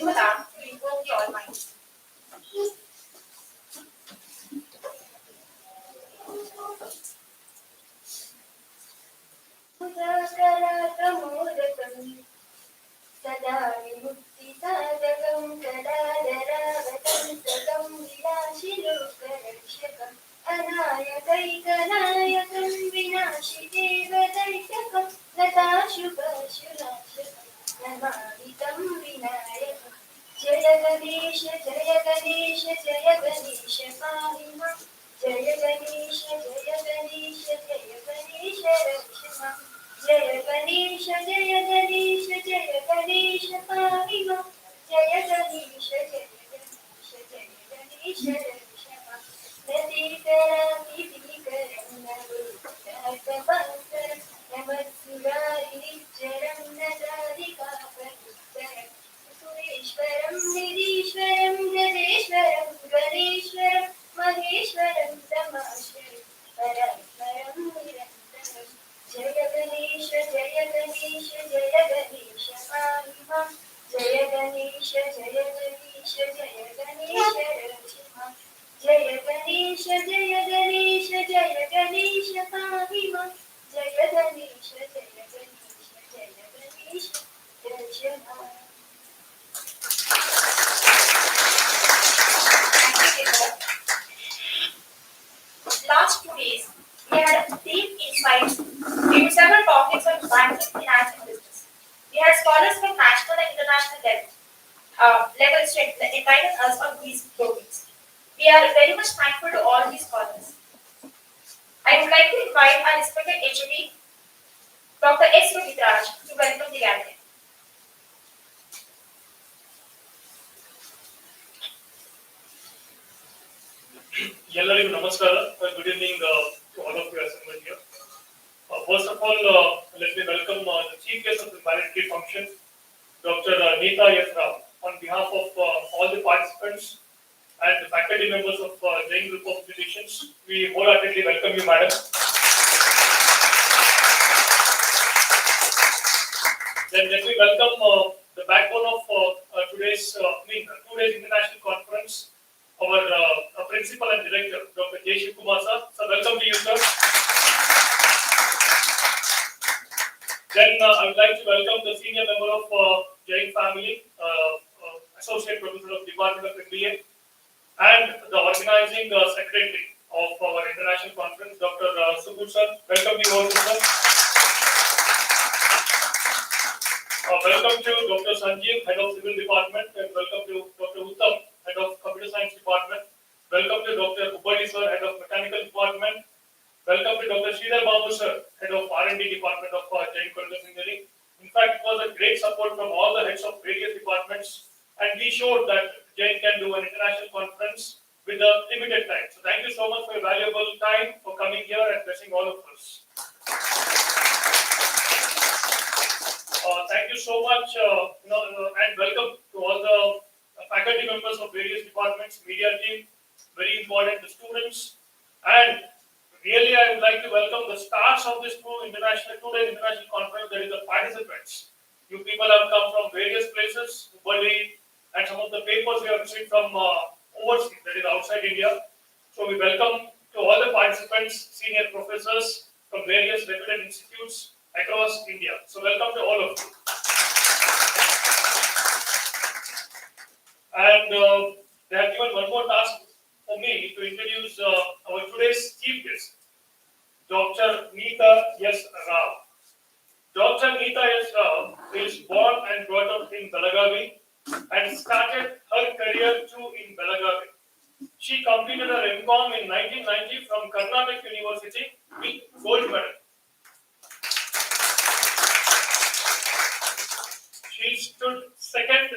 him alarm to invoke the Almighty. सदा विमुक्तिसाधकं कदादरावतं सतं विलासिलोकरक्षकम् अनायकैकनायकं विनाशिदेवदैत्यकं लताशुभाशुनाशकं नमामितं विनायकं जय गणेश जय गणेश जय गणेश पाहि मां जय गणेश जय गणेश जय गणेश रक्ष मां जय गणेश जय गणेश जय गणेश पाहि मां जय गणेश जय गणेश जय गणेश रक्ष मां नदीकरामि भीकरं नवोत्तरं नमस्सुरारिनिच्चरं नदादिकापरित्तरं सुरेश्वरं निरीश्वरं गजेश्वरं गणेश्वरं महेश्वरं तमाश्वरं परात्परं निरन्तरं जय गणेश जय गणेश जय गणेश पाहि मां जय गणेश जय गणेश जय गणेश रक्ष मां जय गणेश जय गणेश जय गणेश पाहि मां जय गणेश जय गणेश जय गणेश रक्ष मां. Last 2 days, we had deep insights into several topics on banking, finance, and business. We had scholars from national and international levels to enlighten us on these topics. We are very much thankful to all these scholars. I would like to invite our respected HOD, Dr. S. Valedictory, to welcome the gathering. ಎಲ್ಲರಿಗೂ ನಮಸ್ಕಾರ. Good evening to all of you assembled here. First of all, let me welcome the chief guest of the Valedictory function, Dr. Neeta S. Rao. On behalf of all the participants and the faculty members of Jain Group of Physicians, we wholeheartedly welcome you, madam. Then let me welcome the backbone of today's 2 days international conference, our principal and director, Dr. J. Kumar sir. So welcome to you, sir. Then I would like to welcome the senior member of Jain family, associate professor of Department of MBA, and the organizing secretary of our international conference, Dr. Subud sir. Welcome to you also, sir. Welcome to Dr. Sanjeev, head of civil department, and welcome to Dr. Uttam, head of computer science department. Welcome to Dr. Ubadi sir, head of mechanical department. Welcome to Dr. Sridhar Babu sir, head of R&D department of Jain College of Engineering. In fact, it was a great support from all the heads of various departments, and we showed that Jain can do an international conference with a limited time. So thank you so much for your valuable time for coming here and blessing all of us. Thank you so much, and welcome to all the faculty members of various departments, media team, very important, the students, and really I would like to welcome the stars of this 2 days international conference, that is the participants. You people have come from various places, Ubali, and some of the papers we have received from overseas, that is outside India. So we welcome to all the participants, senior professors from various reputed institutes across India. So welcome to all of you. And they have given one more task for me to introduce our today's chief guest, Dr. Neeta S. Rao. Dr. Neeta S. Rao is born and brought up in Belagavi and started her career too in Belagavi. She completed her MCom in 1990 from Karnataka University with gold medal. She stood second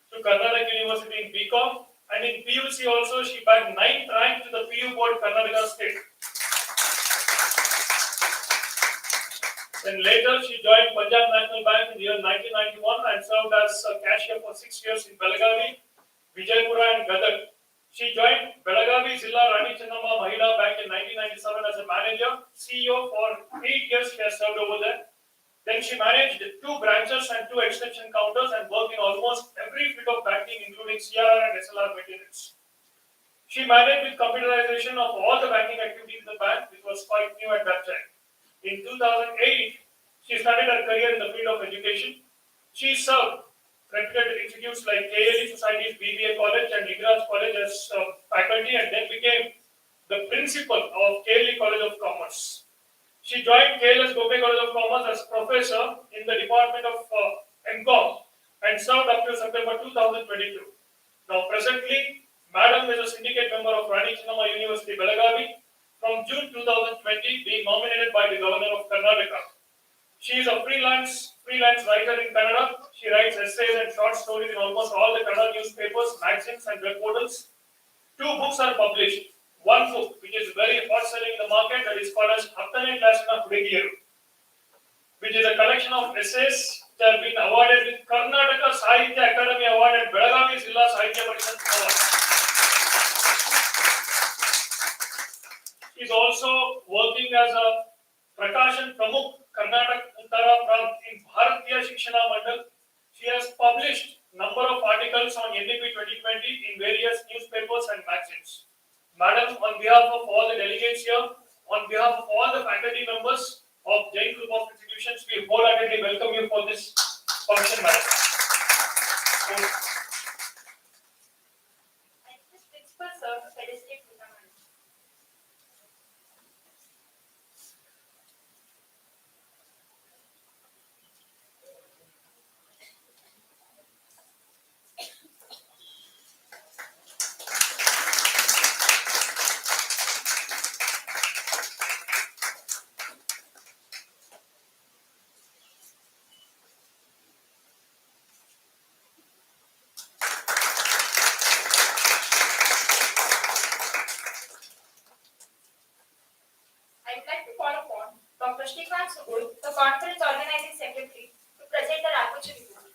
to Karnataka University in BCom, and in PUC also she bagged 9th rank to the PU board Karnataka state. Then later she joined Punjab National Bank in the year 1991 and served as a cashier for 6 years in Belagavi, Vijaypura and Gadag. She joined Belagavi Zilla Rani Chennamma Mahila Bank in 1997 as a manager, CEO for 8 years she has served over there. Then Then she managed two branches and two extension counters and worked in almost every field of banking, including CRR and SLR maintenance. She managed with computerization of all the banking activities in the bank, which was quite new at that time. In 2008, she started her career in the field of education. She served reputed institutes like KLE Society's BBA College and Inaugural College as faculty, and then became the principal of KLE College of Commerce. She joined KLS Gope College of Commerce as professor in the Department of MCOM and served up to September 2022. Now, presently, Madam is a syndicate member of Rani Chennamma University, Belagavi, from June 2020, being nominated by the Governor of Karnataka. She is a freelance writer in Kannada. She writes essays and short stories in almost all the Kannada newspapers, magazines, and web portals. Two books are published. One book, which is very hot selling in the market, that is called as Hattane Classina Hudigiyaru, which is a collection of essays that have been awarded with Karnataka Sahitya Academy Award and Belagavi Zilla Sahitya Parishad Award. She is also working as a Prakashan Pramukh Karnataka Uttara in Bharatiya Shikshana Mandal. She has published number of articles on NDP 2020 in various newspapers and magazines. Madam, on behalf of all the delegates here, on behalf of all the faculty members of Jain Group of Institutions, we wholeheartedly welcome you for this function, Madam. So, I request Principal Sir to felicitate Puna Madam. I would like to call upon Dr. Shrikant Subul, the conference organizing secretary, to present the rapporteur report.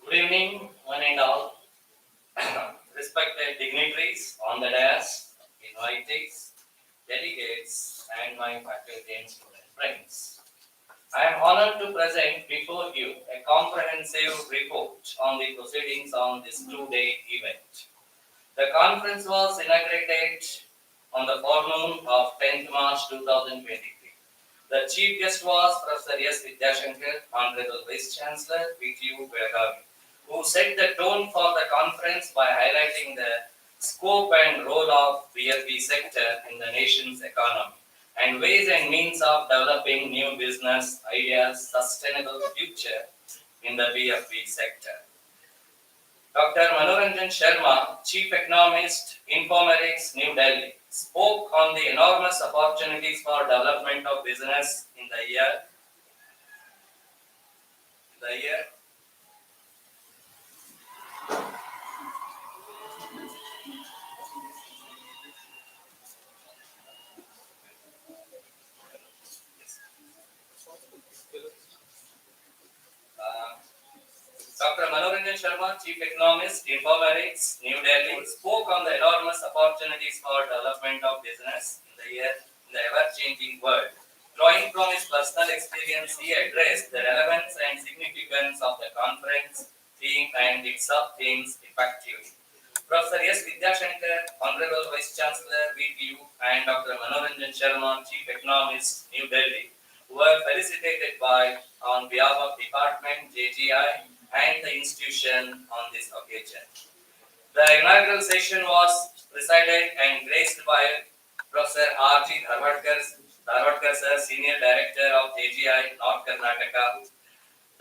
Good evening, one and all. Respected dignitaries on the dais, invitees, delegates, and my faculty and student friends. I am honored to present before you a comprehensive report on the proceedings on this two-day event. The conference was inaugurated on the forenoon of 10th March 2023. The chief guest was Professor S. Vidyashankar, Honorable Vice Chancellor, VTU Belagavi, who set the tone for the conference by highlighting the scope and role of BFB sector in the nation's economy and ways and means of developing new business ideas, sustainable future in the BFB sector. Dr. Manoranjan Sharma, Chief Economist, Informatics, New Delhi, spoke on the enormous opportunities for development of business in the year Dr. Manoranjan Sharma, Chief Economist, Informatics, New Delhi, spoke on the enormous opportunities for development of business in the ever-changing world. Drawing from his personal experience, he addressed the relevance and significance of the conference theme and its sub-themes effectively. Professor S. Vidyashankar, Honorable Vice Chancellor, VTU, and Dr. Manoranjan Sharma, Chief Economist, New Delhi, were felicitated on behalf of Department, JGI, and the institution on this occasion. The inaugural session was presided and graced by Professor R.G. Dharwadkar sir, Senior Director of JGI, North Karnataka.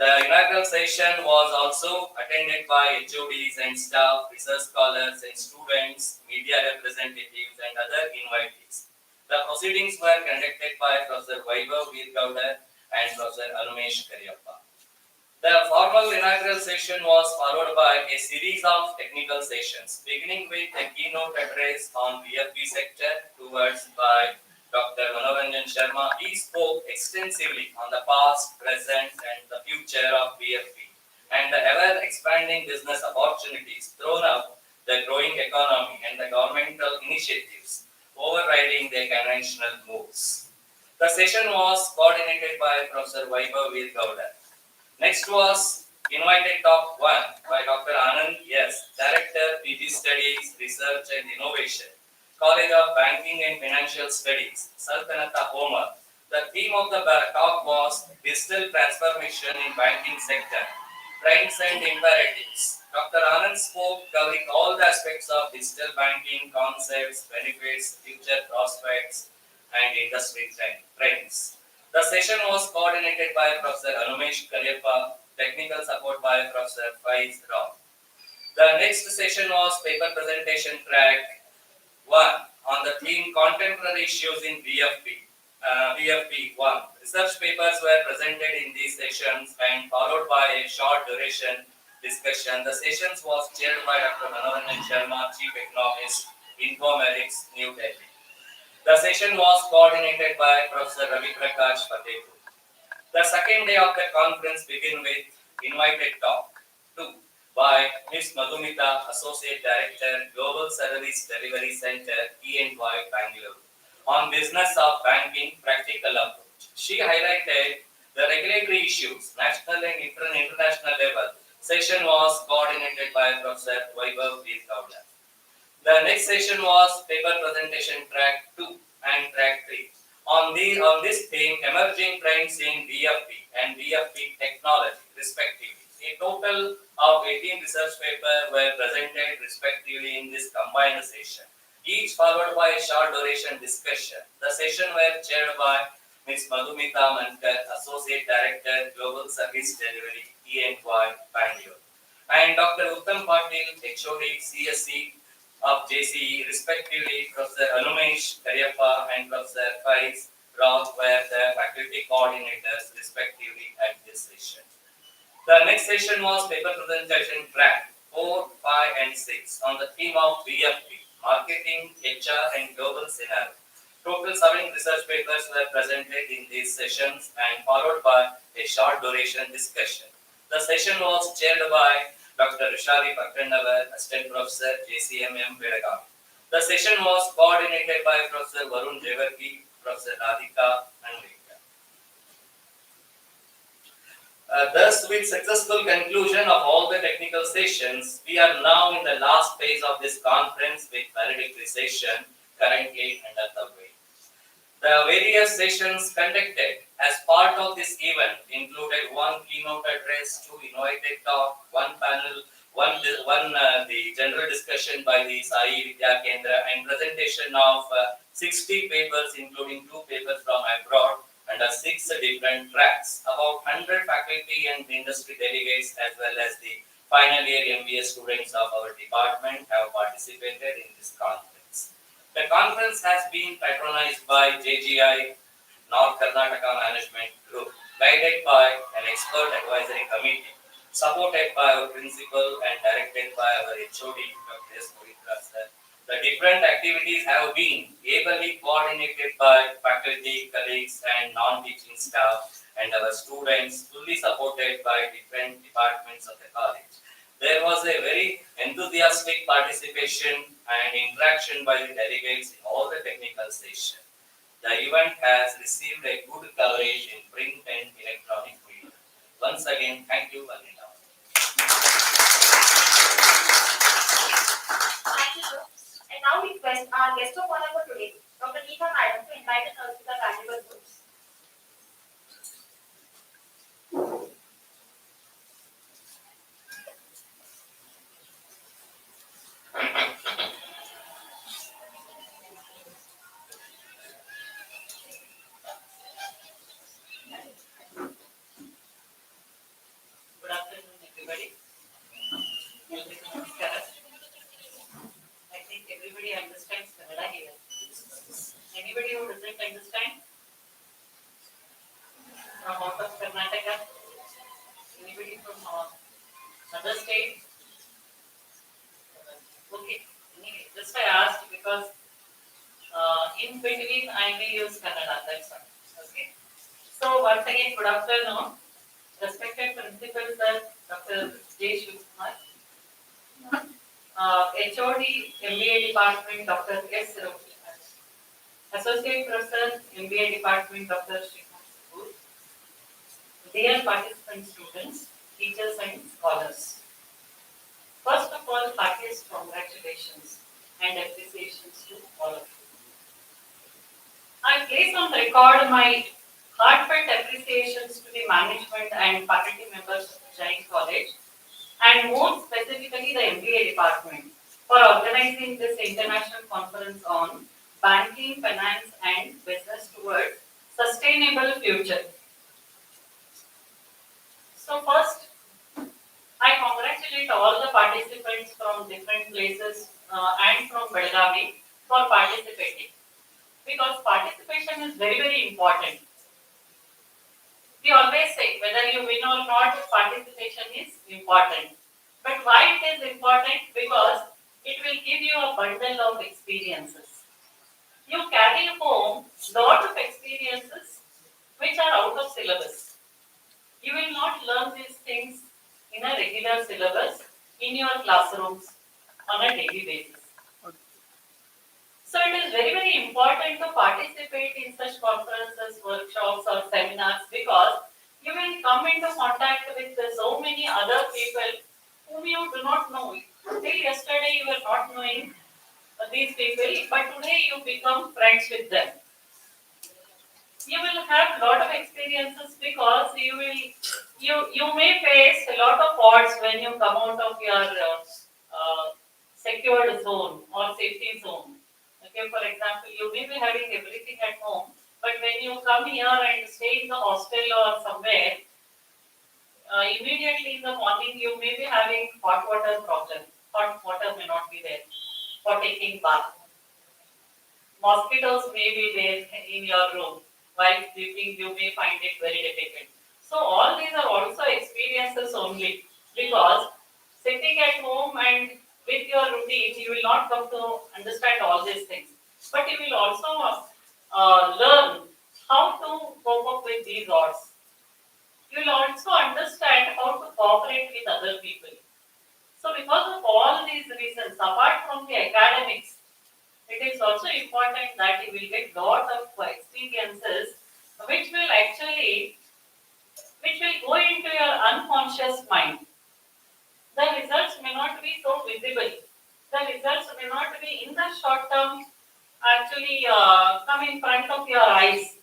The inaugural session was also attended by HODs and staff, research scholars and students, media representatives and other invitees. The proceedings were conducted by Professor Vaibhav Veergowda and Professor Anumesh Karyappa. The formal inaugural session was followed by a series of technical sessions, beginning with a keynote address on BFB sector towards by Dr. Manoranjan Sharma. He spoke extensively on the past, present, and the future of BFB, and the ever expanding business opportunities thrown up the growing economy and the governmental initiatives overriding the conventional moves. The session was coordinated by Professor Vaibhav Veer Gowda. Next was invited talk 1 by Dr. Anand S., Director, PG Studies, Research and Innovation, College of Banking and Financial Studies, Saltanata, Oman. The theme of the talk was Digital Transformation in Banking Sector, Trends and Imperatives. Dr. Anand spoke covering all the aspects of digital banking, concepts, benefits, future prospects, and industry trends. The session was coordinated by Professor Anumesh Karyappa, technical support by Professor Faiz Rao. The next session was paper presentation track 1 on the theme Contemporary Issues in VFP. VFP 1. Research papers were presented in these sessions and followed by a short duration discussion. The sessions was chaired by Dr. Manoranjan Sharma, Chief Economist, Informatics, New Delhi. The session was coordinated by Professor Ravi Prakash Fatehpur. The second day of the conference began with invited talk 2 by Ms. Madhumita, Associate Director, Global Service Delivery Center, E&Y, Bangalore, on business of banking practical approach. She highlighted the regulatory issues, national and international level. Session was coordinated by Professor Vaibhav Veer Gowda. The next session was paper presentation track 2 and track 3. On this theme, emerging trends in VFP and VFP technology, respectively. A total of 18 research papers were presented respectively in this combined session, each followed by a short duration discussion. The session were chaired by Ms. Madhumita Mankar, Associate Director, Global Service Delivery, E&Y, Bangalore, and Dr. Uttam Patil, HOD, CSE of JCE, respectively. Professor Anumesh Karyappa and Professor Faiz Rao were the faculty coordinators, respectively, at this session. The next session was paper presentation track 4, 5, and 6 on the theme of VFP, Marketing, HR, and Global Scenario. Total 7 research papers were presented in these sessions and followed by a short duration discussion. The session was chaired by Dr. Rishali Pakkandavar, Assistant Professor, JCMM, Belagavi. The session was coordinated by Professor Varun Jevarki, Professor Radhika, and Vika. Thus, with successful conclusion of all the technical sessions, we are now in the last phase of this conference with valedictory session currently under the way. The various sessions conducted as part of this event included 1 keynote address, 2 invited talk, 1 panel, the general discussion by the Sai Vidya Kendra, and presentation of 60 papers, including 2 papers from abroad, under 6 different tracks. About 100 faculty and industry delegates, as well as the final year MBA students of our department, have participated in this conference. The conference has been patronized by JGI, North Karnataka Management Group, guided by an expert advisory committee, supported by our principal and directed by our HOD, Dr. S. Mohitra sir. The different activities have been ably coordinated by faculty, colleagues, and non-teaching staff, and our students, fully supported by different departments of the college. There was a very enthusiastic participation and interaction by the delegates in all the technical sessions. The event has received a good coverage in print and electronic media. Once again, thank you, Anita. Thank you, sir. And now request our guest of honor for today, Dr. Neha Madam, to enlighten us with the valuable words. Good afternoon, everybody. Namaskar. I think everybody understands Kannada here. Anybody who doesn't understand? From out of Karnataka? Anybody from other state? Okay. Anyway, just I asked because in between I may use Kannada, that's all. Okay. So once again, good afternoon. Respected principal sir, Dr. J. Shivkumar. HOD, MBA Department, Dr. S. Ravikumar. Associate Professor, MBA Department, Dr. Srikanth Kapoor. Dear participant students, teachers and scholars. First of all, heartiest congratulations and appreciations to all of you. I place on record my heartfelt appreciations to the management and faculty members of Jain College, and more specifically the MBA department, for organizing this international conference on banking, finance, and business towards sustainable future. So first, I congratulate all the participants from different places and from Belgavi for participating, because participation is very, very important. We always say whether you win or not, participation is important. But why it is important? Because it will give you a bundle of experiences. You carry home lot of experiences which are out of syllabus. You will not learn these things in a regular syllabus in your classrooms on a daily basis. So it is very, very important to participate in such conferences, workshops or seminars, because you will come into contact with so many other people whom you do not know. Till yesterday you were not knowing these people, but today you become friends with them. You will have lot of experiences, because you may face a lot of odds when you come out of your secured zone or safety zone. Okay, for example, you may be having everything at home, but when you come here and stay in the hostel or somewhere, immediately in the morning you may be having hot water problem. Hot water may not be there for taking bath. Mosquitoes may be there in your room. While sleeping, you may find it very difficult. So all these are also experiences only, because sitting at home and with your routine, you will not come to understand all these things. But you will also learn how to cope up with these odds. You will also understand how to cooperate with other people. So because of all these reasons, apart from the academics, it is also important that you will get lot of experiences which will go into your unconscious mind. The results may not be so visible. The results may not be in the short term come in front of your eyes,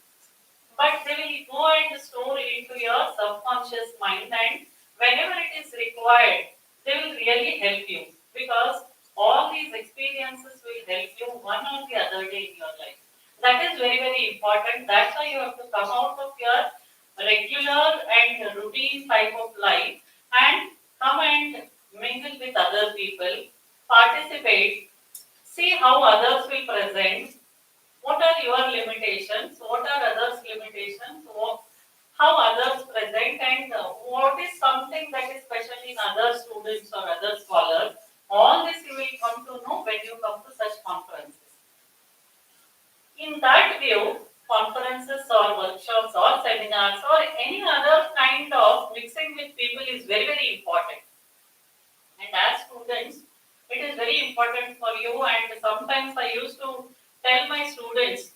but they will go and store into your subconscious mind, and whenever it is required, they will really help you, because all these experiences will help you one or the other day in your life. That is very, very important. That's why you have to come out of your regular and routine type of life and come and mingle with other people, participate, see how others will present, what are your limitations, what are others' limitations, how others present, and what is something that is special in other students or other scholars. All this you will come to know when you come to such conferences. In that view, conferences or workshops or seminars or any other kind of mixing with people is very, very important. And as students, it is very important for you. And sometimes I used to tell my students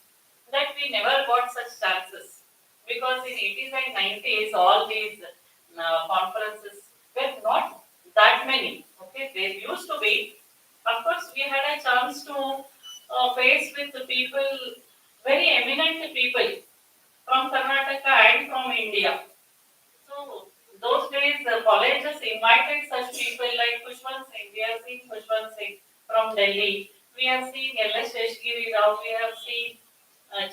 that we never got such chances, because in 80s and 90s, all these conferences were not that many. Okay, there used to be. Of course, we had a chance to face with the people, very eminent people from Karnataka and from India. So those days, the colleges invited such people like Pushpan Singh. We have seen Pushpan Singh from Delhi. We have seen L.S. Sheshgiri Rao. We have seen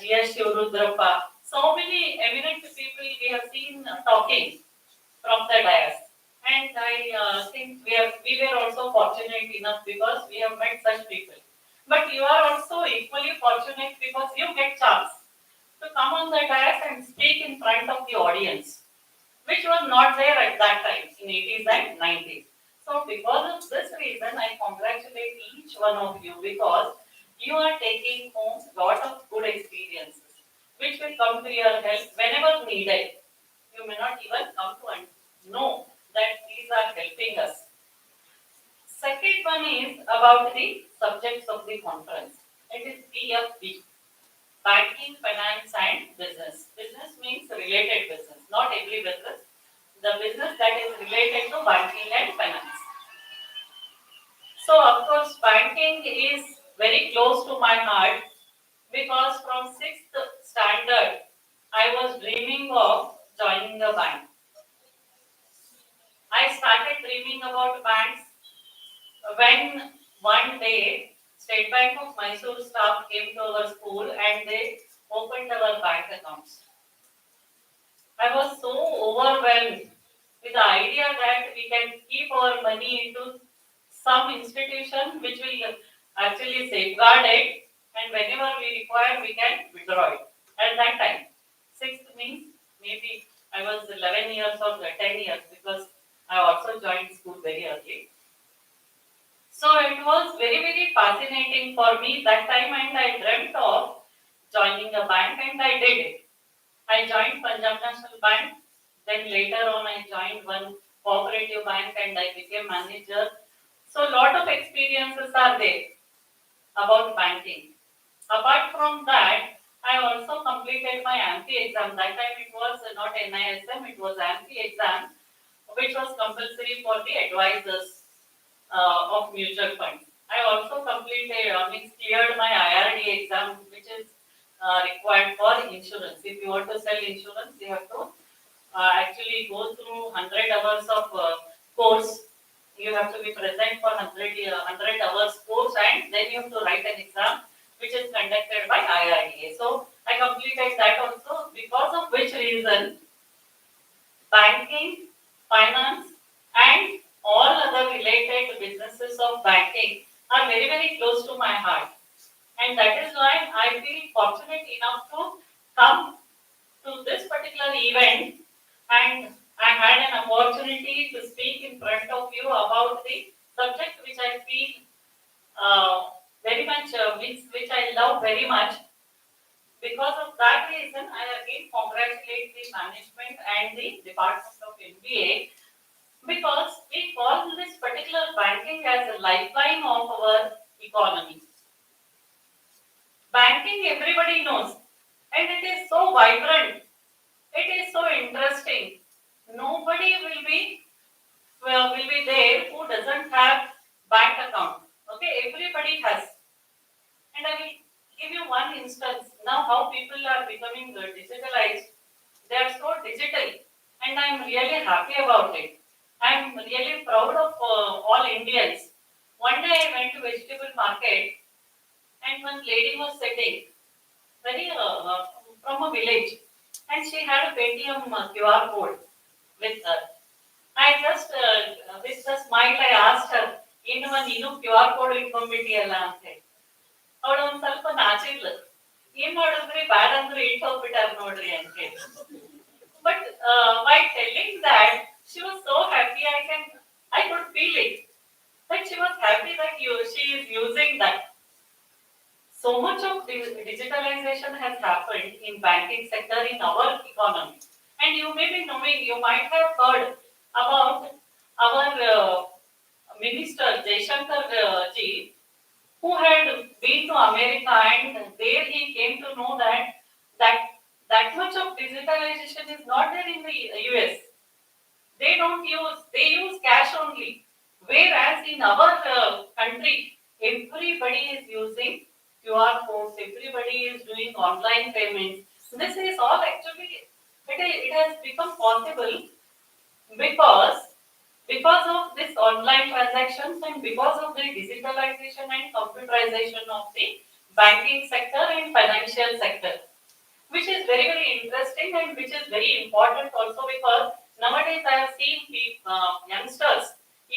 G.S. Shivarudrappa. So many eminent people we have seen talking from the dais. And I think we were also fortunate enough, because we have met such people. But you are also equally fortunate, because you get chance to come on the dais and speak in front of the audience, which was not there at that time in 80s and 90s. So because of this reason, I congratulate each one of you, because you are taking home a lot of good experiences, which will come to your help whenever needed. You may not even come to know that these these are helping us. Second one is about the subjects of the conference. It is BFB, Banking, Finance and Business. Business means related business, not every business. The business that is related to banking and finance. So of course banking is very close to my heart because from 6th standard I was dreaming of joining a bank. I started dreaming about banks when one day State Bank of Mysore staff came to our school and they opened our bank accounts. I was so overwhelmed with the idea that we can keep our money into some institution which will actually safeguard it, and whenever we require we can withdraw it. At that time, sixth means maybe I was 11 years or 10 years because I also joined school very early. So it was very, very fascinating for me that time, and I dreamt of joining a bank and I did it. I joined Punjab National Bank, then later on I joined one cooperative bank and I became manager. So a lot of experiences are there about banking. Apart from that, I also completed my AMPI exam. That time it was not NISM, it was AMPI exam, which was compulsory for the advisors of mutual funds. I also cleared my IRD exam, which is required for insurance. If you want to sell insurance, you have to actually go through 100 hours of course. You have to be present for 100 hours course, and then you have to write an exam which is conducted by IRDA. So I completed that also, because of which reason banking, finance and all other related businesses of banking are very, very close to my heart. And that is why I feel fortunate enough to come to this particular event, and I had an opportunity to speak in front of you about the subject which I feel very much, which I love very much. Because of that reason, I again congratulate the management and the Department of MBA, because we call this particular banking as a lifeline of our economy. Banking everybody knows, and it is so vibrant, it is so interesting. Nobody will be there who doesn't have bank account. Okay, everybody has. And I will give you one instance now how people are becoming digitalized. They are so digital, and I am really happy about it. I am really proud of all Indians. One day I went to vegetable market, and one lady was sitting very from a village, and she had a Paytm QR code with her. I just with a smile I asked her, ನೀನು QR code ಇಟ್ಕೊಂಡ್ಬಿಟ್ಟಿಯಲ್ಲ ಅಂತ ಹೇಳಿ. ಅವಳು ಒಂದ್ ಸ್ವಲ್ಪ ನಾಚಿದ್ಲು. ಏನ್ ಮಾಡಿದ್ರಿ, ಬ್ಯಾಡ ಅಂದ್ರೆ ಇಟ್ಟು ಹೋಗ್ಬಿಟ್ಟಾರ ನೋಡ್ರಿ ಅಂತ ಹೇಳಿ. But by telling that, she was so happy. I could feel it. That she was happy that she is using that. So much of digitalization has happened in banking sector in our economy. And you may be knowing, you might have heard about our minister Jaishankar ji, who had been to America, and there he came to know that much of digitalization is not there in the US. They use cash only. Whereas in our country, everybody is using QR codes, everybody is doing online payments. This is all actually, it has become possible because of this online transactions and because of the digitalization and computerization of the banking sector and financial sector, which is very, very interesting and which is very important also, because nowadays I have seen youngsters,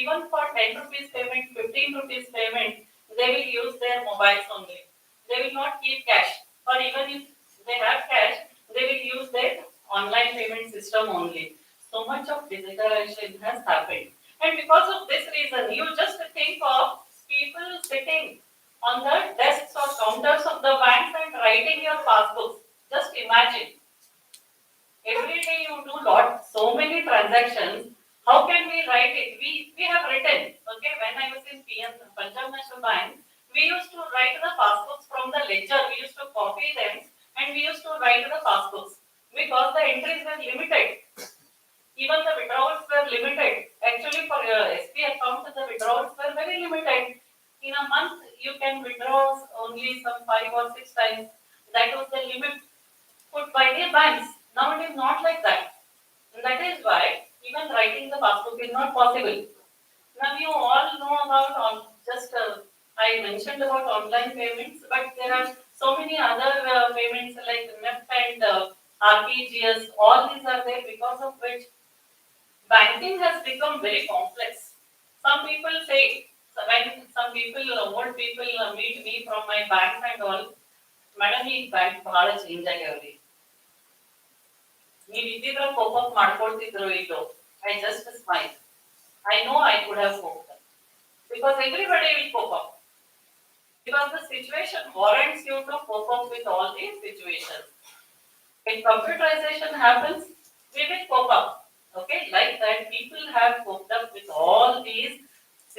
even for 10 rupees payment, 15 rupees payment, they will use their mobiles only. They will not keep cash, or even if they have cash, they will use their online payment system only. So much of digitalization has happened. And because of this reason, you just think of people sitting on the desks or counters of the banks and writing your passbooks. Just imagine. Every day you do so many transactions. How can we write it? We have written, okay, when I was in PN, Punjab National Bank, we used to write the passbooks from the ledger. We used to copy them and we used to write the passbooks because the entries were limited. Even the withdrawals were limited. Actually, for your SP account, the withdrawals were very limited. In a month, you can withdraw only some 5 or 6 times. That was the limit put by the banks. Now it is not like that. And that is why even writing the passbook is not possible. Now you all know about just I mentioned about online payments, but there are so many other payments like NEFT and RTGS. All these are there because of which banking has become very complex. Some people say, so when some people, old people meet me from my bank and all, madam, ಈ bank ಬಹಳ change ಆಗ್ಯಾವ್ರಿ. ನೀವು ಇದ್ದಿದ್ರೆ cope up ಮಾಡ್ಕೊಳ್ತಿದ್ರು ಇಲ್ಲೋ. I just smile. I know I could have coped up because everybody will cope up. Because the situation warrants you to cope up with all these situations. When computerization happens, we will cope up. Okay, like that, people have coped up with all these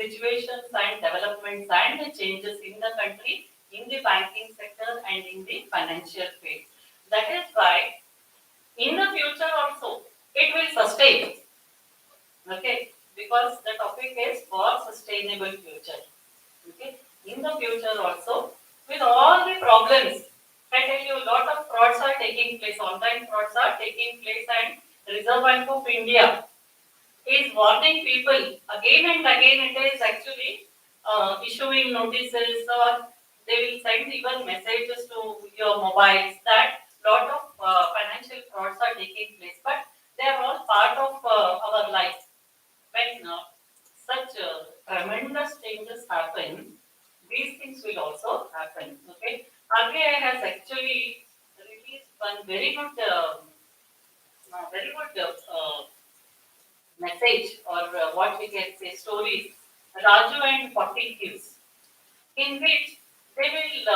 situations and developments and the changes in the country, in the banking sector, and in the financial field. That is why, in the future also, it will sustain. Okay, because the topic is for sustainable future. Okay, in the future also, with all the problems, I tell you, a lot of frauds are taking place, online frauds are taking place, and Reserve Bank of India is warning people again and again. It is actually issuing notices, or they will send even messages to your mobiles that lot of financial frauds are taking place, but they are all part of our life. When such tremendous changes happen, these things will also happen. Okay, RBI has actually released one very good message, or what we can say, stories, Raju and 40 Thieves, in which they will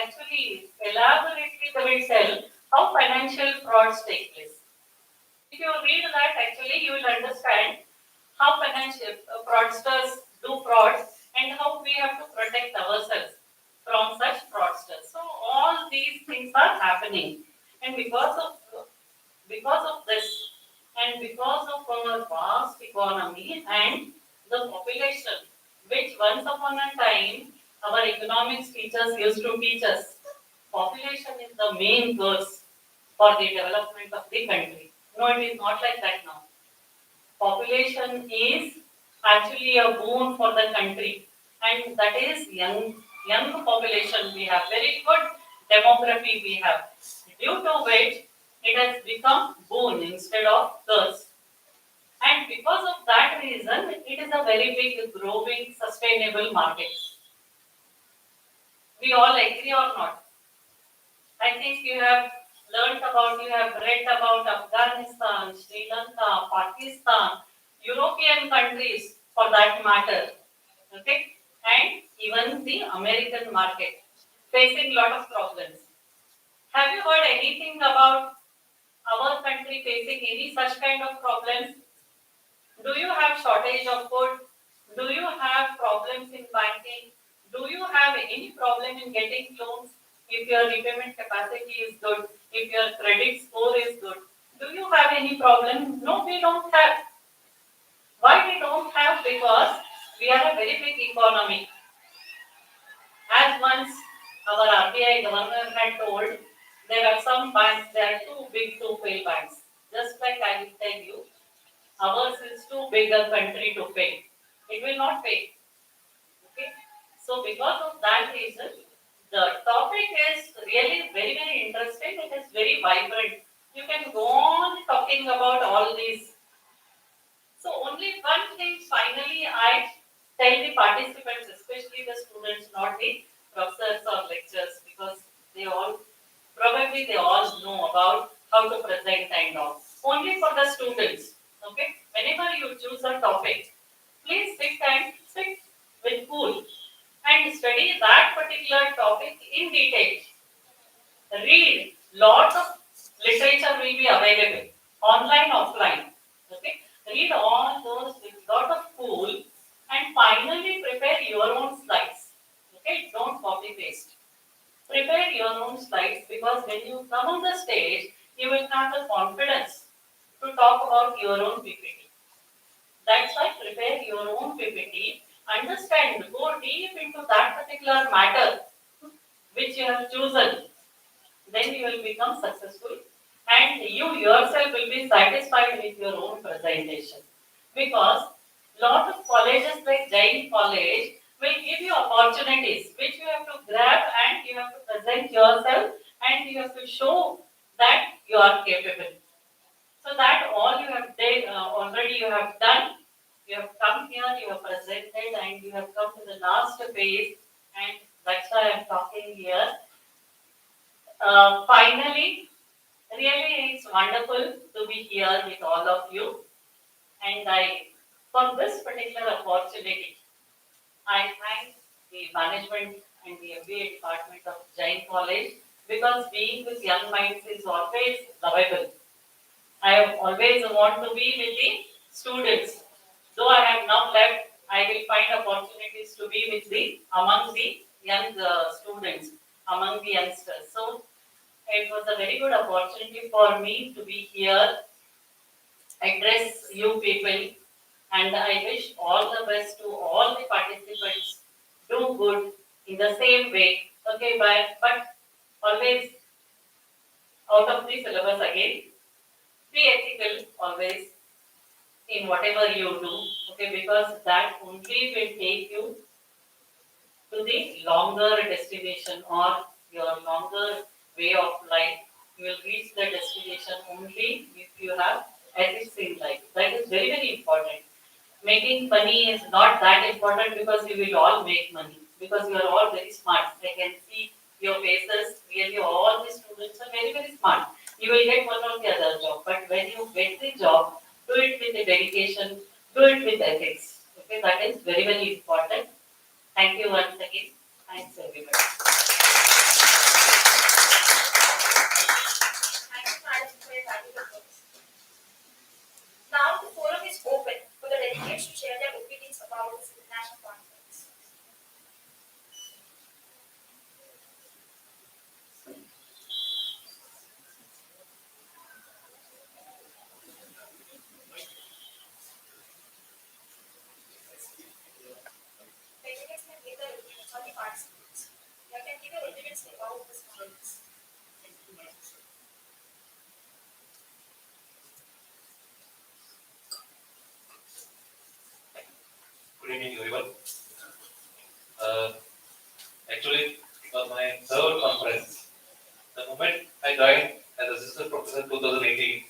actually elaborately they will tell how financial frauds take place. If you read that, actually you will understand how financial fraudsters do frauds and how we have to protect ourselves from such fraudsters. So all these things are happening, and because of this, and because of our vast economy and the population, which once upon a time our economics teachers used to teach us, population is the main curse for the development of the country. No, it is not like that now. Population is actually a boon for the country, and that is young population. We have very good demography we have, due to which it has become boon instead of curse. And because of that reason, it is a very big, growing, sustainable market. We all agree or not? I think you have you have read about Afghanistan, Sri Lanka, Pakistan, European countries for that matter, okay, and even the American market facing lot of problems. Have you heard anything about our country facing any such kind of problems? Do you have shortage of food? Do you have problems in banking? Do you have any problem in getting loans? If your repayment capacity is good, if your credit score is good, do you have any problem? No, we don't have. Why we don't have? Because we are a very big economy. As once our RBI governor had told, there are some banks, they are too big to fail banks. Just like I will tell you, ours is too big a country to fail. It will not fail. Okay. So because of that reason, the topic is really very, very interesting. It is very vibrant. You can go on talking about all these. So only one thing finally I tell the participants, especially the students, not the professors or lecturers, because they all know about how to present and all. Only for the students. Okay. Whenever you choose a topic, please sit with cool and study that particular topic in detail. Read lot of literature will be available, online, offline. Okay, read all those with lot of cool, and finally prepare your own slides. Okay, don't copy paste. Prepare your own slides, because when you come on the stage, you will have the confidence to talk about your own PPT. That's why prepare your own PPT, understand, go deep into that particular matter which you have chosen. Then you will become successful, and you yourself will be satisfied with your own presentation. Because lot of colleges like Jain College will give you opportunities which you have to grab, and you have to present yourself, and you have to show that you are capable. So that all you have done, already you have done. You have come here, you have presented, and you have come to the last phase, and that's why I am talking here. Finally, really it's wonderful to be here with all of you, and for this particular opportunity, I thank the management and the MBA department of Jain College, because being with young minds is always lovable. I have always want to be with the students. Though I have now left, I will find opportunities to be with the among the young students, among the youngsters. So it was a very good opportunity for me to be here, address you people, and I wish all the best to all the participants. Do good in the same way, okay, but always out of the syllabus again. Be ethical always in whatever you do, okay, because that only will take you to the longer destination, or your longer way of life. You will reach the destination only if you have ethics in life. That is very, very important. Making money is not that important, because you will all make money, because you are all very smart. I can see your faces, really all the students are very, very smart. You will get one or the other job, but when you get the job, do it with the dedication, do it with ethics. Okay, that is very, very important. Thank you once again. Thanks everybody. Thank you, madam, for your valuable words. Now the forum is open for the delegates to share their opinions about this international conference. Delegates can give their opinions on the participants. You can give your opinions about this conference. Good evening, everyone. Uh, Actually, it was my third conference. The moment I joined as assistant professor in 2018,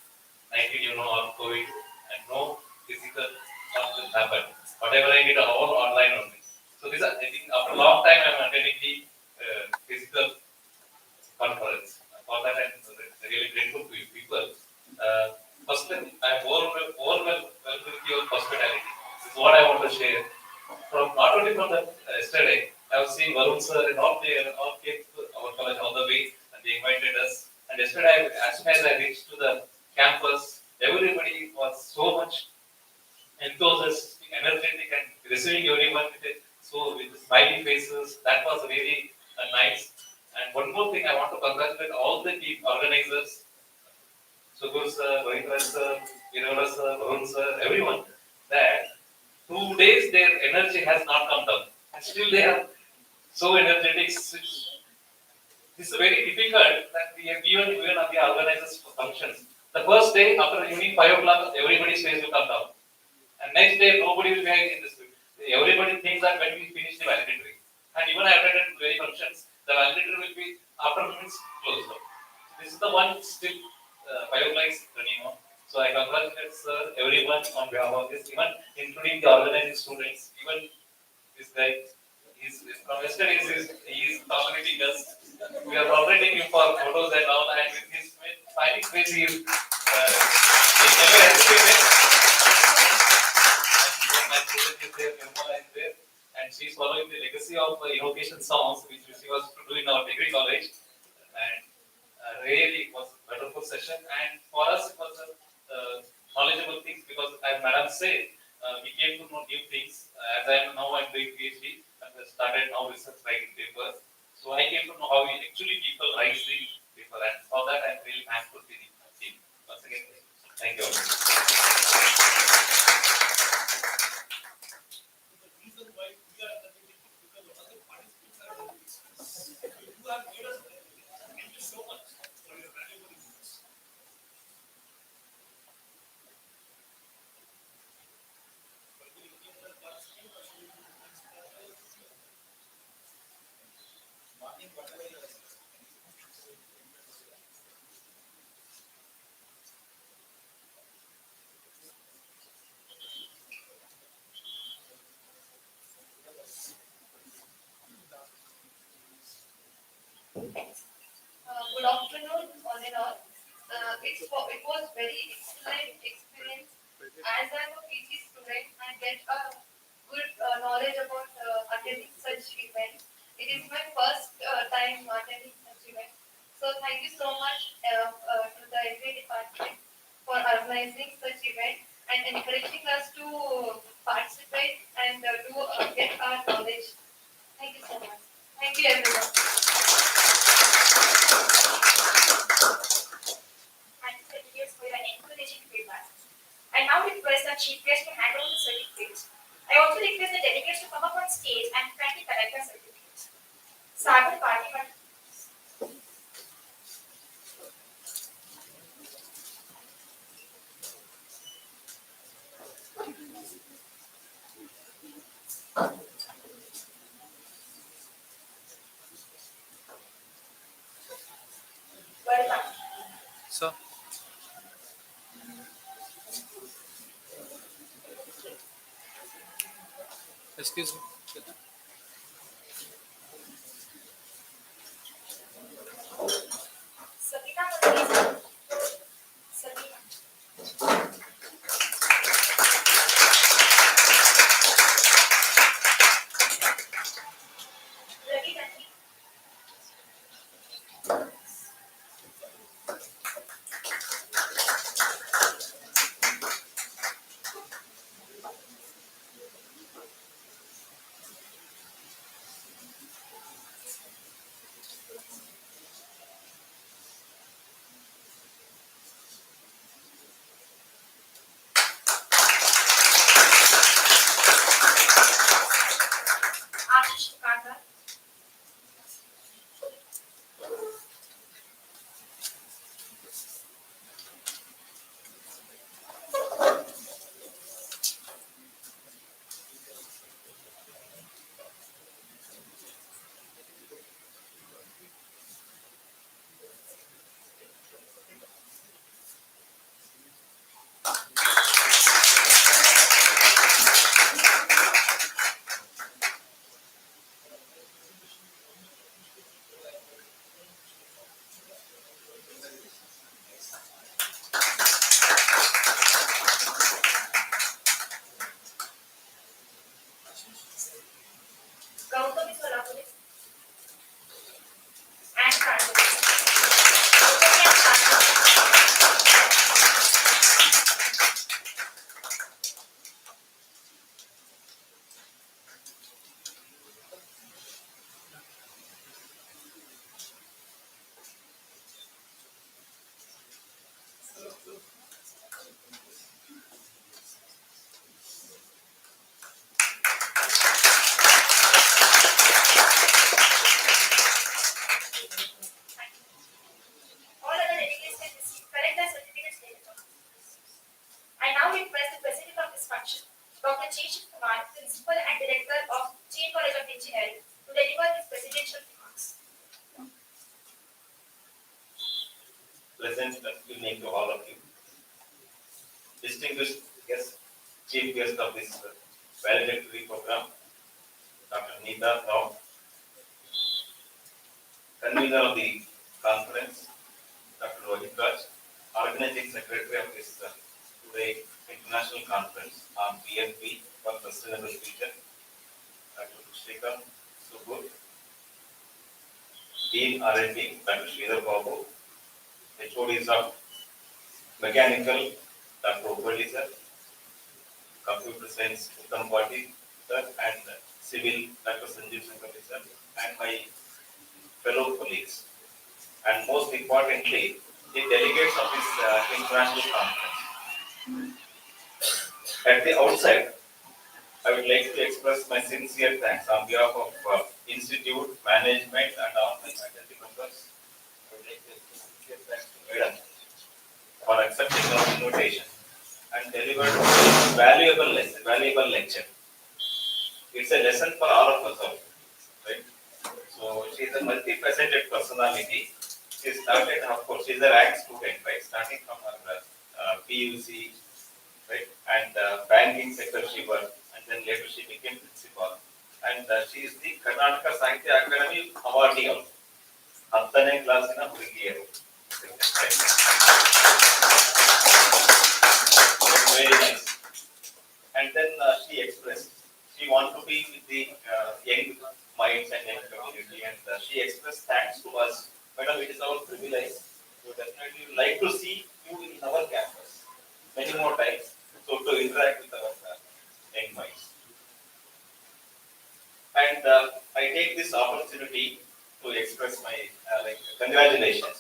19, all COVID, and no physical conference happened. Whatever I did, all online only. So this, I think, after a long time, I'm attending the physical conference. For that, I'm really grateful to you people. First, I'm overwhelmed with your hospitality. This is what I want to share. From not only from the yesterday, I have seen Varun sir and all came to our college all the way, and they invited us. And yesterday, as soon as I reached to the campus, everybody was so much enthusiastic, energetic, and receiving everyone with smiley faces. That was really nice. And one more thing, I want to congratulate all the team organizers, Sugur sir, Govinda sir, Irola sir, Varun sir, everyone, that 2 days their energy has not come down. And still they are so energetic. This is very difficult that we have even on the organizers functions. The first day after evening 5 o'clock, everybody's face will come down. And next day nobody will be in this. Everybody thinks that when we finish the valedictory. And even I attended many functions, the valedictory will be after minutes closed up. This is the one still 5 o'clock is running on. So I congratulate sir, everyone on behalf of this, even including the organizing students, even this guy, from yesterday he is tolerating us. We are tolerating him for photos and all, and with his smiling face, he never hesitated. And my student is there, Nirmala is there, and she is following the legacy of invocation songs, which she was to do in our degree college. And really, it was a wonderful session, and for us, it was knowledgeable things because, as Madam said, we came to know new things. As I am now, I'm doing PhD and I started now research writing papers. So I came to know how actually people write the paper, and for that I'm really thankful to the team. Once again, thank you all. The reason why we are attending it is because of other participants are attending it. You have made us attend it. Thank you so much for your valuable inputs. But will you give the participant or should we do the next morning, whatever you are. Good afternoon, all in all. It was very excellent experience. As I'm a PG student, I get a good knowledge about attending such events. It is my first time attending such event. So thank you so much to the every department for organizing such event and encouraging us to participate and to get our knowledge. Thank you so much. Thank you everyone. Thank you, Secretaries, for your encouraging feedback. I now request our chief guest to hand over the certificates. I also request the delegates to come up on stage and kindly collect their certificates. Sagar Party. Well done. Sir, excuse me. Sabina Murali. Sabina. Ravi Gandhi. Ashish Tukandar. Gautami Solapuri. And Kanpur. Gautami and Kanpur. All other delegates can receive collect their certificates later. I now request the President of this function, Dr. J. Kumar, Principal and Director of Jain College of Engineering, to deliver his presidential remarks. Pleasant evening to all of you. Distinguished guest, chief guest of this valedictory program, Dr. Neeta Rao, convener of the conference, Dr. Rohit Raj, organizing secretary of this today international conference on PFP for sustainable future, Dr. Shrikant Subur, Dean R&D, Dr. Sridhar Babu, HODs of Mechanical, Dr. Upali sir, computer science Uttam Patil sir, and civil Dr. Sanjeev Sankari sir, and my fellow colleagues. And most importantly, the delegates of this international conference. At the outset, I would like to express my sincere thanks on behalf of institute, management, and all my faculty members. I would like to express sincere thanks to Madam for accepting our invitation and delivered valuable lecture. It's a lesson for all of us also, right? So she is a multifaceted personality. She started, of course, she's a rank student, right? Starting from her PUC, right? And banking sector she worked, and then later she became principal. And she is the Karnataka Sahitya Academy awardee also. 10ನೇ ಕ್ಲಾಸಿನ ಹುಡುಗಿಯರು. Very nice. And then she expressed she want to be with the young minds and young community, and she expressed thanks to us. Madam, it is our privilege. We definitely would like to see you in our campus many more times, so to interact with our young minds. And I take this opportunity to express my congratulations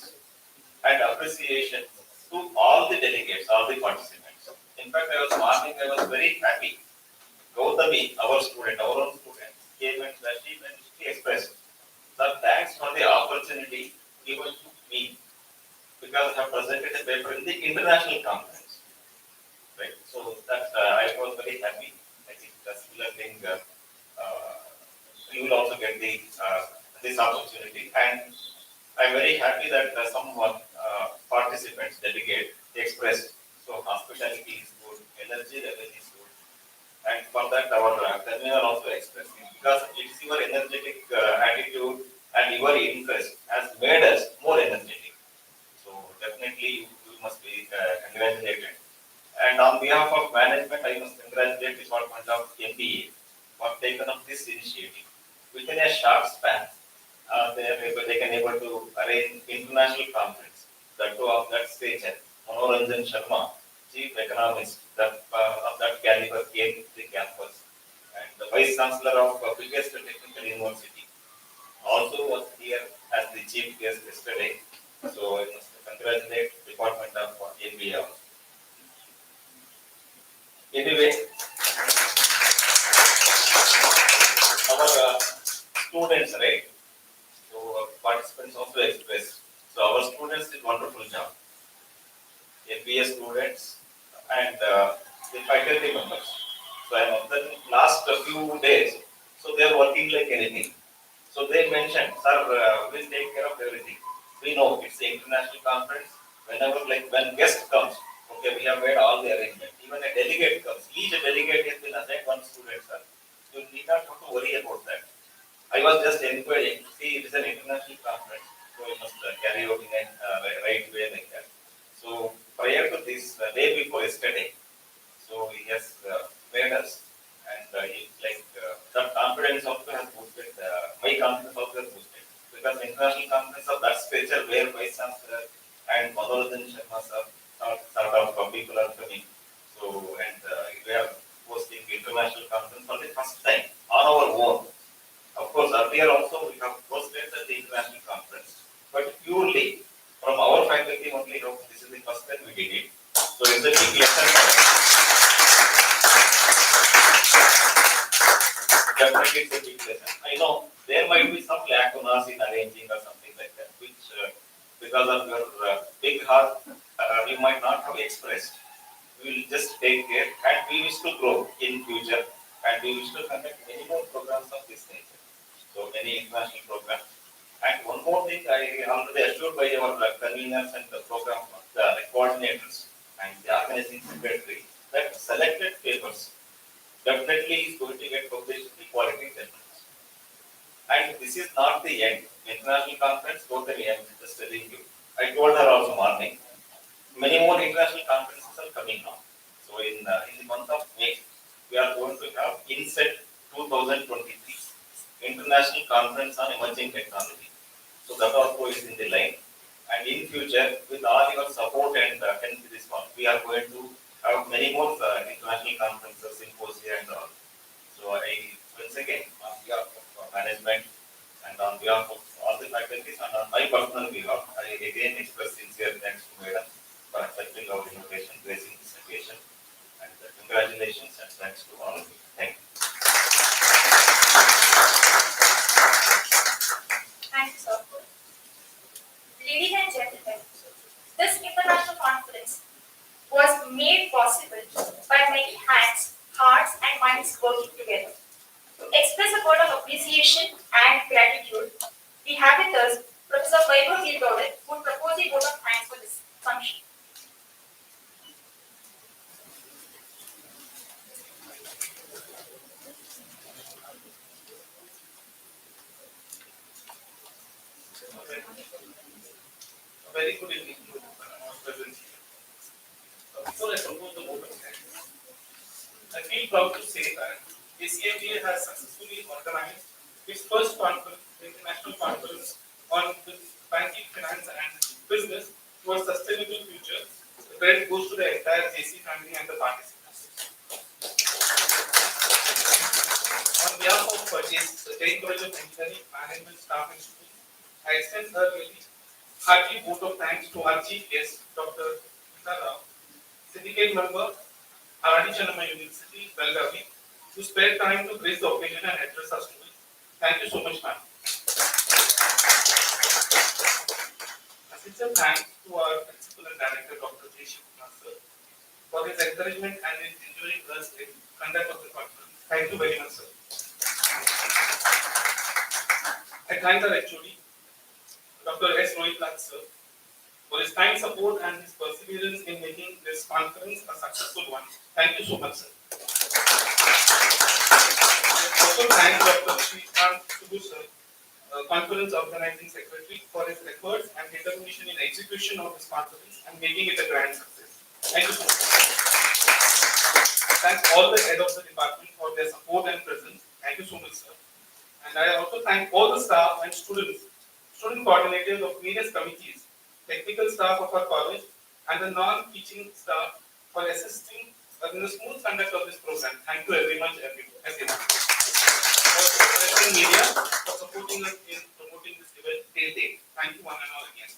and appreciation to all the delegates, all the participants. In fact, I was very happy. Gautami, our student, our own student, came and she expressed, "Sir, thanks for the opportunity given to me because I have presented a paper in the international conference." Right. So that I was very happy. I think that's similar thing. You will also get this opportunity, and I'm very happy that some participants, delegate, expressed. So hospitality is good, energy level is good, and for that our convener also expressed it because it is your energetic attitude and your interest has made us more energetic. So definitely you must be congratulated. And on behalf of management, I must congratulate the Department of MBA for taking up this initiative. Within a short span, they can able to arrange international conference. The two of that stature, Manoranjan Sharma, Chief Economist of that caliber came to the campus, and the Vice Chancellor of biggest technical university also was here as the chief guest yesterday. So I must congratulate Department of MBA. Anyway, our students, right? So participants also expressed. So our students did wonderful job. MBA students and the faculty members. So I am observing last few days. So they are working like anything. So they mentioned, "Sir, we'll take care of everything. We know it's an international conference. Whenever when guest comes, okay, we have made all the arrangement. Even a delegate comes. Each delegate has been assigned one student, sir. You need not have to worry about that." I was just inquiring. See, it is an international conference, so we must carry out in a right way like that. So prior to this, day before yesterday, so he has made us, and that confidence also has boosted. My confidence also has boosted because international conference of that stature, where Vice Chancellor and Manoranjan Sharma sir sort of people are coming. So and we are hosting international conference for the first time on our own. Of course, earlier also we have hosted the international conference, but purely from our faculty only. This is the first time we did it. So it's a big lesson for us. Definitely it's a big lesson. I know there might be some lacunas in arranging or something like that, which because of your big heart, you might not have expressed. We will just take care, and we wish to grow in future, and we wish to conduct many more programs of this nature. So many international programs. And one more thing, I already assured by our conveners and the program coordinators and the organizing secretary that selected papers definitely is going to get published in the quality journals. And this is not the end. International conference, totally, I am just telling you. I told her also morning. Many more international conferences are coming now. So in the month of May, we are going to have INSET 2023, International Conference on Emerging Technology. So that also is in the line. And in future, with all your support and help with this one, we are going to have many more international conferences, symposia and all. So I once again, on behalf of management and on behalf of all the faculties and on my personal behalf, I again express sincere thanks to Madam for accepting our invitation, gracing this occasion, and congratulations and thanks to all of you. Thank you. Thank you, sir. Ladies and gentlemen, this international conference was made possible by many hands, hearts, and minds working together. To express a word of appreciation and gratitude, we have with us Professor Vaibhav Gilgowder, who will propose a vote of thanks for this function. A very good evening to our present here. Before I propose the vote of thanks, I feel proud to say that ACMBA has successfully organized its first conference, international conference on banking, finance, and business towards sustainable future. The credit goes to the entire JC family and the participants. On behalf of Jain College of Engineering, Management, Staff, and Students, I extend a really hearty vote of thanks to our chief guest, Dr. Nita Rao, syndicate member, Arani Channamma University, Belgavi, who spared time to grace the occasion and address our students. Thank you so much, ma'am. A sincere thanks to our principal and director, Dr. J. Shivakumar, sir, for his encouragement and his enduring us in conduct of the conference. Thank you very much, sir. I thank our HOD, Dr. S. Rohit sir, for his kind support and his perseverance in making this conference a successful one. Thank you so much, sir. I also thank Dr. Srikanth Subbu, sir, conference organizing secretary, for his efforts and determination in execution of this conference and making it a grand success. Thank you so much. Thank all the head of the department for their support and presence. Thank you so much, sir. And I also thank all the staff and students, student coordinators of various committees, technical staff of our college, and the non-teaching staff for assisting in the smooth conduct of this program. Thank you very much, everyone. Also, Western media for supporting us in promoting this event till date. Thank you one and all again.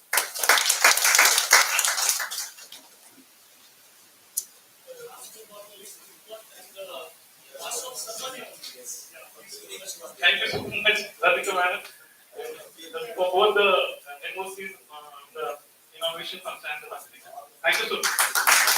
Thank you so much, Radhika madam, for both the MOCs, the innovation function and the facility. Thank you so much.